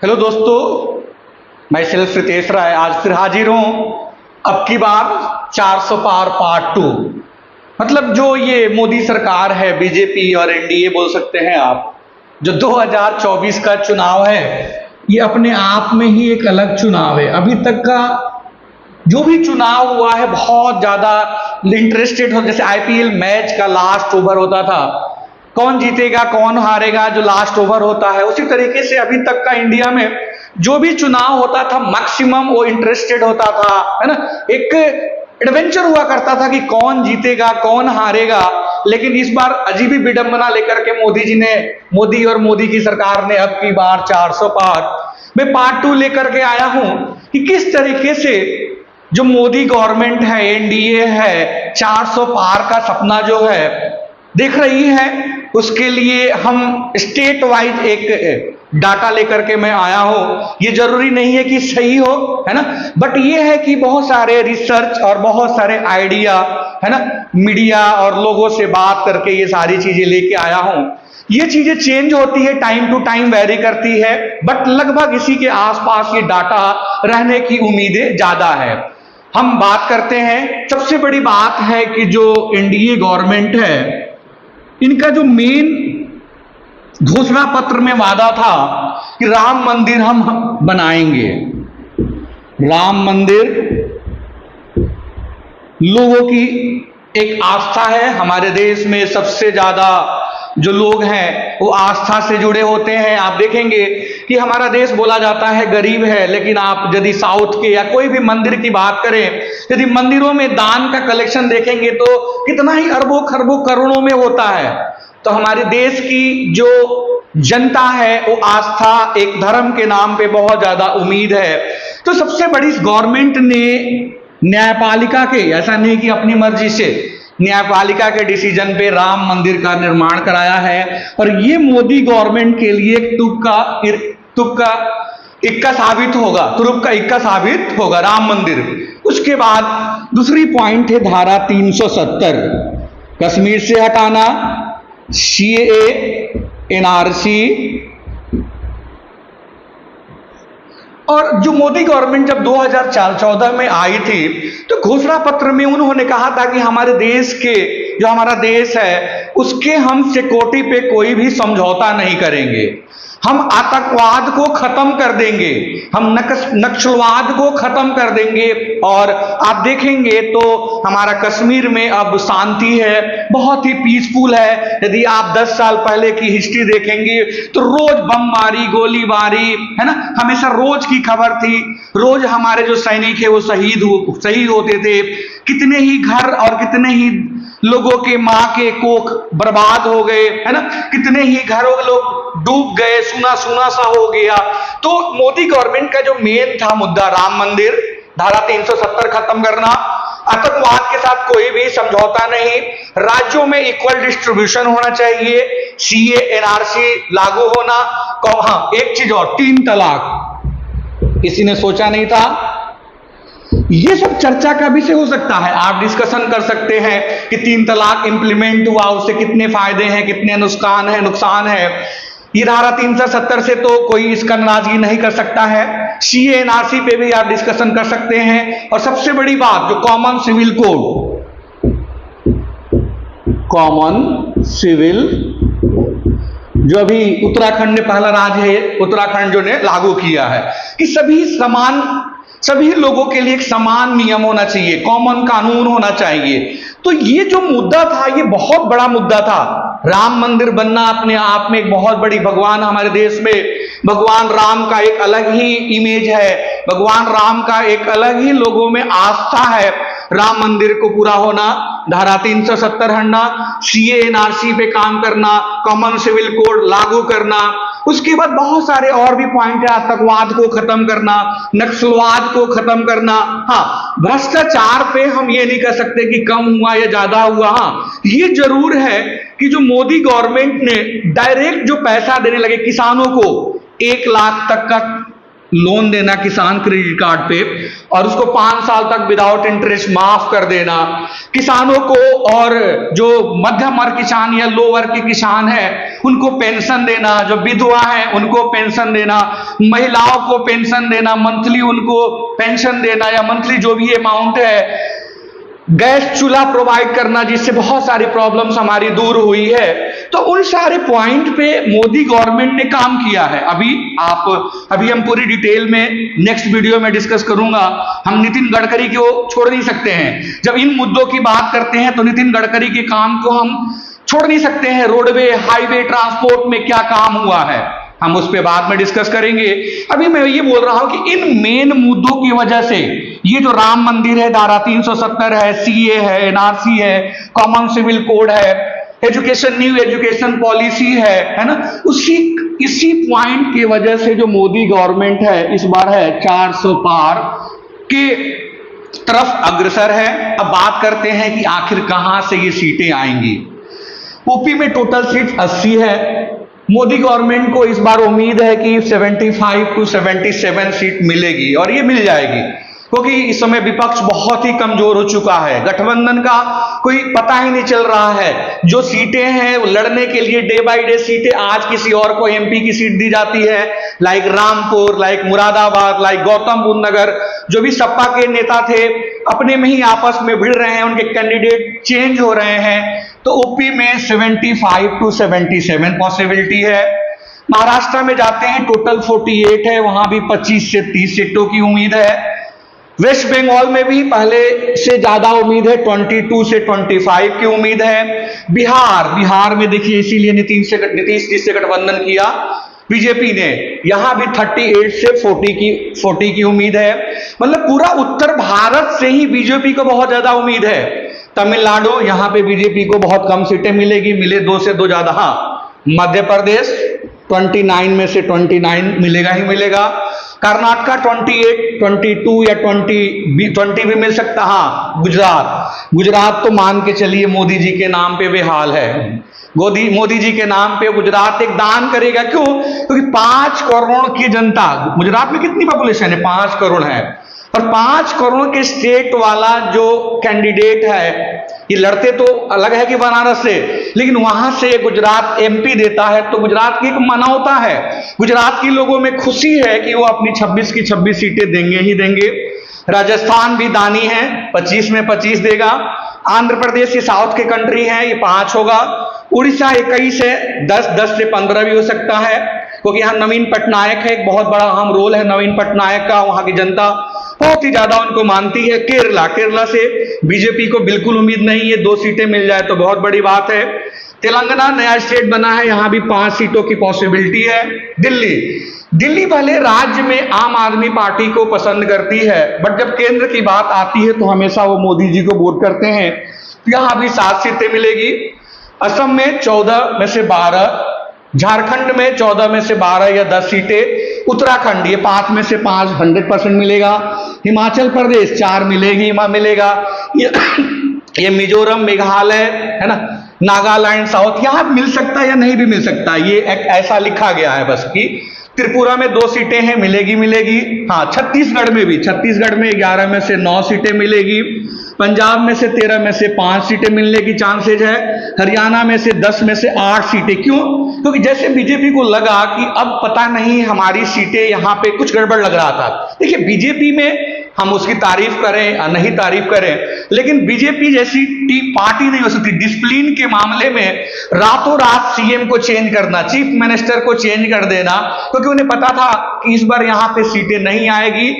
Hello दोस्तों, मैं self Ritesh राय आज फिर हाजिर हूँ। अब की बार 400 पार पार्ट 2। मतलब जो ये मोदी सरकार है, बीजेपी और एनडीए बोल सकते हैं आप, जो 2024 का चुनाव है ये अपने आप में ही एक अलग चुनाव है। अभी तक का जो भी चुनाव हुआ है बहुत ज्यादा इंटरेस्टेड हो, जैसे आईपीएल मैच का लास्ट ओवर होता था, कौन जीतेगा कौन हारेगा, जो लास्ट ओवर होता है, उसी तरीके से अभी तक का इंडिया में जो भी चुनाव होता था मैक्सिमम वो इंटरेस्टेड होता था, है ना। एक एडवेंचर हुआ करता था कि कौन जीतेगा कौन हारेगा। लेकिन इस बार अजीब ही विडंबना लेकर के मोदी और मोदी की सरकार ने अब की बार 400 पार में पार्ट 2 लेकर के आया हूं कि किस तरीके से जो मोदी गवर्नमेंट है, एनडीए है, 400 पार का सपना जो है देख रही है। उसके लिए हम स्टेट वाइज एक डाटा लेकर के मैं आया हूं। ये जरूरी नहीं है कि सही हो, है ना, बट ये है कि बहुत सारे रिसर्च और बहुत सारे आइडिया, है ना, मीडिया और लोगों से बात करके ये सारी चीजें लेके आया हूं। ये चीजें चेंज होती है, टाइम टू टाइम वेरी करती है, बट लगभग इसी के आसपास ये डाटा रहने की उम्मीदें ज्यादा है। हम बात करते हैं, सबसे बड़ी बात है कि जो एनडीए गवर्नमेंट है, इनका जो मेन घोषणा पत्र में वादा था कि राम मंदिर हम बनाएंगे। राम मंदिर लोगों की एक आस्था है। हमारे देश में सबसे ज्यादा जो लोग हैं वो आस्था से जुड़े होते हैं। आप देखेंगे कि हमारा देश बोला जाता है गरीब है, लेकिन आप यदि साउथ के या कोई भी मंदिर की बात करें, यदि मंदिरों में दान का कलेक्शन देखेंगे तो कितना ही अरबों खरबों करोड़ों में होता है। तो हमारे देश की जो जनता है वो आस्था एक धर्म के नाम पे बहुत ज्यादा उम्मीद है। तो सबसे बड़ी गवर्नमेंट ने न्यायपालिका के, ऐसा नहीं कि अपनी मर्जी से, न्यायपालिका के डिसीजन पे राम मंदिर का निर्माण कराया है। और ये मोदी गवर्नमेंट के लिए तुक्का इक्का साबित होगा, तुरुप का इक्का साबित होगा राम मंदिर। उसके बाद दूसरी पॉइंट है धारा 370, कश्मीर से हटाना, सीएए, एनआरसी। और जो मोदी गवर्नमेंट जब 2014 में आई थी तो घोषणा पत्र में उन्होंने कहा था कि हमारे देश के, जो हमारा देश है उसके हम सिक्योरिटी पे कोई भी समझौता नहीं करेंगे, हम आतंकवाद को खत्म कर देंगे, हम नक्सलवाद को खत्म कर देंगे। और आप देखेंगे तो हमारा कश्मीर में अब शांति है, बहुत ही पीसफुल है। यदि आप 10 साल पहले की हिस्ट्री देखेंगे तो रोज बमबारी, गोलीबारी, है ना, हमेशा रोज की खबर थी। रोज हमारे जो सैनिक है वो शहीद होते थे। कितने ही घर और कितने ही लोगों के मां के कोख बर्बाद हो गए, है ना, कितने ही घरों के लोग डूब गए, सुना सुना सा हो गया। तो मोदी गवर्नमेंट का जो मेन था मुद्दा राम मंदिर, धारा 370 खत्म करना, आतंकवाद के साथ कोई भी समझौता नहीं, राज्यों में इक्वल डिस्ट्रीब्यूशन होना चाहिए, सीए एनआरसी लागू होना। हाँ, एक चीज और, 3 तलाक किसी ने सोचा नहीं था। ये सब चर्चा का विषय हो सकता है, आप डिस्कशन कर सकते हैं कि 3 तलाक इंप्लीमेंट हुआ, उससे कितने फायदे हैं, कितने नुकसान है। ये धारा 370 से तो कोई इसका नाराजगी नहीं कर सकता है। सीए एनआरसी पे भी आप डिस्कशन कर सकते हैं। और सबसे बड़ी बात, जो common civil code, common civil, जो अभी उत्तराखंड ने पहला राज्य है, उत्तराखंड जो ने लागू किया है कि सभी लोगों के लिए एक समान नियम होना चाहिए, कॉमन कानून होना चाहिए। तो ये जो मुद्दा था ये बहुत बड़ा मुद्दा था। राम मंदिर बनना अपने आप में एक बहुत बड़ी, भगवान हमारे देश में भगवान राम का एक अलग ही इमेज है, भगवान राम का एक अलग ही लोगों में आस्था है। राम मंदिर को पूरा होना, धारा 370 हटना, सीए एनआरसी पे काम करना, कॉमन सिविल कोड लागू करना, उसके बाद बहुत सारे और भी पॉइंट है, आतंकवाद को खत्म करना, नक्सलवाद को खत्म करना। हाँ, भ्रष्टाचार पे हम ये नहीं कह सकते कि कम हुआ या ज्यादा हुआ। हाँ, ये जरूर है कि जो मोदी गवर्नमेंट ने डायरेक्ट जो पैसा देने लगे किसानों को, 1 लाख तक का लोन देना किसान क्रेडिट कार्ड पे और उसको 5 साल तक विदाउट इंटरेस्ट माफ कर देना किसानों को, और जो मध्यम वर्ग किसान या लो वर्ग के किसान है उनको पेंशन देना, जो विधवा है उनको पेंशन देना, महिलाओं को पेंशन देना, मंथली उनको पेंशन देना या मंथली जो भी अमाउंट है, गैस चूल्हा प्रोवाइड करना, जिससे बहुत सारी प्रॉब्लम्स हमारी दूर हुई है। तो उन सारे पॉइंट पे मोदी गवर्नमेंट ने काम किया है। अभी हम पूरी डिटेल में नेक्स्ट वीडियो में डिस्कस करूंगा। हम नितिन गडकरी को छोड़ नहीं सकते हैं। जब इन मुद्दों की बात करते हैं तो नितिन गडकरी के काम को हम छोड़ नहीं सकते हैं। रोडवे, हाईवे, ट्रांसपोर्ट में क्या काम हुआ है हम उस पर बाद में डिस्कस करेंगे। अभी मैं ये बोल रहा हूं कि इन मेन मुद्दों की वजह से ये जो राम मंदिर है, धारा 370 है, सीए है, एनआरसी है, कॉमन सिविल कोड है, एजुकेशन, न्यू एजुकेशन पॉलिसी है ना, इसी पॉइंट की वजह से जो मोदी गवर्नमेंट है इस बार है 400 पार के तरफ अग्रसर है। अब बात करते हैं कि आखिर कहां से ये सीटें आएंगी। यूपी में टोटल सीट 80 है। मोदी गवर्नमेंट को इस बार उम्मीद है कि 75 to 77 सीट मिलेगी और ये मिल जाएगी, क्योंकि इस समय विपक्ष बहुत ही कमजोर हो चुका है। गठबंधन का कोई पता ही नहीं चल रहा है। जो सीटें हैं लड़ने के लिए डे बाय डे सीटें आज किसी और को एमपी की सीट दी जाती है, like Rampur, like Moradabad, like Gautam Buddh Nagar. जो भी सपा के नेता थे अपने में ही आपस में भिड़ रहे हैं, उनके कैंडिडेट चेंज हो रहे हैं। तो यूपी में 75 to 77 पॉसिबिलिटी है। महाराष्ट्र में जाते हैं, टोटल 48 है, वहां भी 25 से 30 सीटों की उम्मीद है। वेस्ट बंगाल में भी पहले से ज्यादा उम्मीद है, 22 से 25 की उम्मीद है। बिहार में देखिए, इसीलिए नीतीश जी से गठबंधन किया बीजेपी ने, यहां भी 38 से 40 की उम्मीद है। मतलब पूरा उत्तर भारत से ही बीजेपी को बहुत ज्यादा उम्मीद है। तमिलनाडु, यहां पे बीजेपी को बहुत कम सीटें मिलेगी, मिले 2 से 2 ज्यादा। हाँ, मध्य प्रदेश 29 में से 29 मिलेगा ही मिलेगा। कर्नाटका 28, 22 या 20 भी मिल सकता। हाँ, गुजरात तो मान के चलिए मोदी जी के नाम पे बेहाल है। मोदी जी के नाम पे गुजरात एक दान करेगा। क्यों? क्योंकि 5 करोड़ की जनता, गुजरात में कितनी पॉपुलेशन है? 5 करोड़ है। और 5 करोड़ के स्टेट वाला जो कैंडिडेट है, ये लड़ते तो अलग है कि बनारस से, लेकिन वहां से गुजरात एमपी देता है तो गुजरात की एक मनौता है। गुजरात के लोगों में खुशी है कि वो अपनी 26 की 26 सीटें देंगे ही देंगे। राजस्थान भी दानी है, 25 में 25 देगा। आंध्र प्रदेश ये साउथ के कंट्री है, ये 5 होगा। उड़ीसा 21 है, 10 से 15 भी हो सकता है, क्योंकि यहाँ नवीन पटनायक है, एक बहुत बड़ा अहम रोल है नवीन पटनायक का, वहां की जनता बहुत ही ज्यादा उनको मानती है। केरला से बीजेपी को बिल्कुल उम्मीद नहीं है, 2 सीटें मिल जाए तो बहुत बड़ी बात है। तेलंगाना नया स्टेट बना है, यहां भी 5 सीटों की पॉसिबिलिटी है। दिल्ली भले राज्य में आम आदमी पार्टी को पसंद करती है, बट जब केंद्र की बात आती है तो हमेशा वो मोदी जी को वोट करते हैं। यहां भी 7 सीटें मिलेगी। असम में 14 में से 12, झारखंड में 14 में से 12 या 10 सीटें, उत्तराखंड ये 5 में से 5 100% मिलेगा। हिमाचल प्रदेश 4 मिलेगी, मिलेगा। ये मिजोरम, मेघालय है ना, नागालैंड, साउथ, यहां मिल सकता है या नहीं भी मिल सकता, ये ऐसा लिखा गया है बस कि त्रिपुरा में 2 सीटें हैं, मिलेगी। हाँ, छत्तीसगढ़ में 11 में से 9 सीटें मिलेगी। पंजाब में से 13 में से 5 सीटें मिलने की चांसेज है। हरियाणा में से 10 में से 8 सीटें। क्यों? क्योंकि जैसे बीजेपी को लगा कि अब पता नहीं हमारी सीटें, यहां पे कुछ गड़बड़ लग रहा था। देखिए, बीजेपी में हम उसकी तारीफ करें या नहीं तारीफ करें, लेकिन बीजेपी जैसी पार्टी नहीं हो सकती डिसिप्लिन के मामले में रातों रात सीएम को चेंज करना, चीफ मिनिस्टर को चेंज कर देना, क्योंकि उन्हें पता था कि इस बार यहां पे सीटें नहीं आएगी,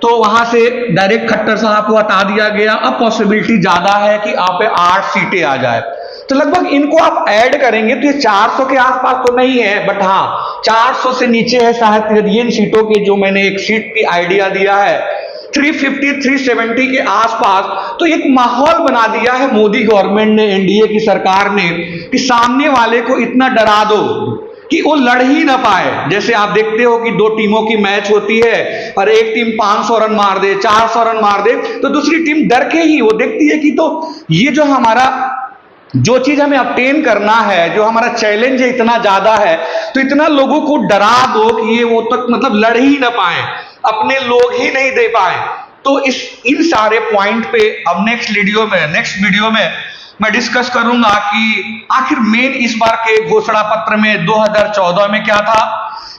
तो वहां से डायरेक्ट खट्टर साहब को हटा दिया गया। अब पॉसिबिलिटी ज्यादा है कि आप पे 8 सीटें आ जाए, तो लगभग इनको आप ऐड करेंगे तो ये 400 के आसपास तो नहीं है, बट हाँ 400 से नीचे है शायद इन सीटों के, जो मैंने एक सीट की आइडिया दिया है 350 370 के आसपास। तो एक माहौल बना दिया है मोदी गवर्नमेंट ने, एनडीए की सरकार ने, कि सामने वाले को इतना डरा दो कि वो लड़ ही ना पाए। जैसे आप देखते हो कि 2 टीमों की मैच होती है और एक टीम 500 रन मार दे, 400 रन मार दे, तो दूसरी टीम डर के ही वो देखती है कि तो ये जो हमारा जो चीज हमें ऑब्टेन करना है, जो हमारा चैलेंज है इतना ज्यादा है, तो इतना लोगों को डरा दो कि ये वो तक मतलब लड़ ही ना पाए, अपने लोग ही नहीं दे पाए। तो इन सारे पॉइंट पे अब नेक्स्ट वीडियो में मैं डिस्कस करूंगा कि आखिर मेन इस बार के घोषणा पत्र में 2014 में क्या था,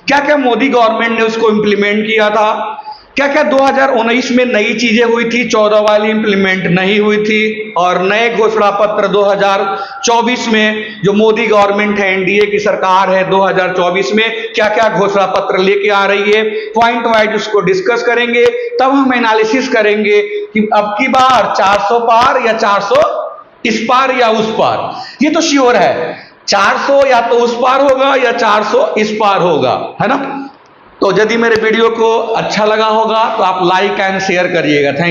क्या क्या मोदी गवर्नमेंट ने उसको इंप्लीमेंट किया था, क्या क्या 2019 में नई चीजें हुई थी, 14 वाली इंप्लीमेंट नहीं हुई थी, और नए घोषणा पत्र 2024 में जो मोदी गवर्नमेंट है, एनडीए की सरकार है, 2024 में क्या क्या घोषणा पत्र लेके आ रही है, पॉइंट वाइज उसको डिस्कस करेंगे। तब हम एनालिसिस करेंगे कि अब की बार 400 पार या 400 इस पार या उस पार। ये तो श्योर है 400 या तो उस पार होगा या 400 इस पार होगा, है ना। तो यदि मेरे वीडियो को अच्छा लगा होगा तो आप लाइक एंड शेयर करिएगा। थैंक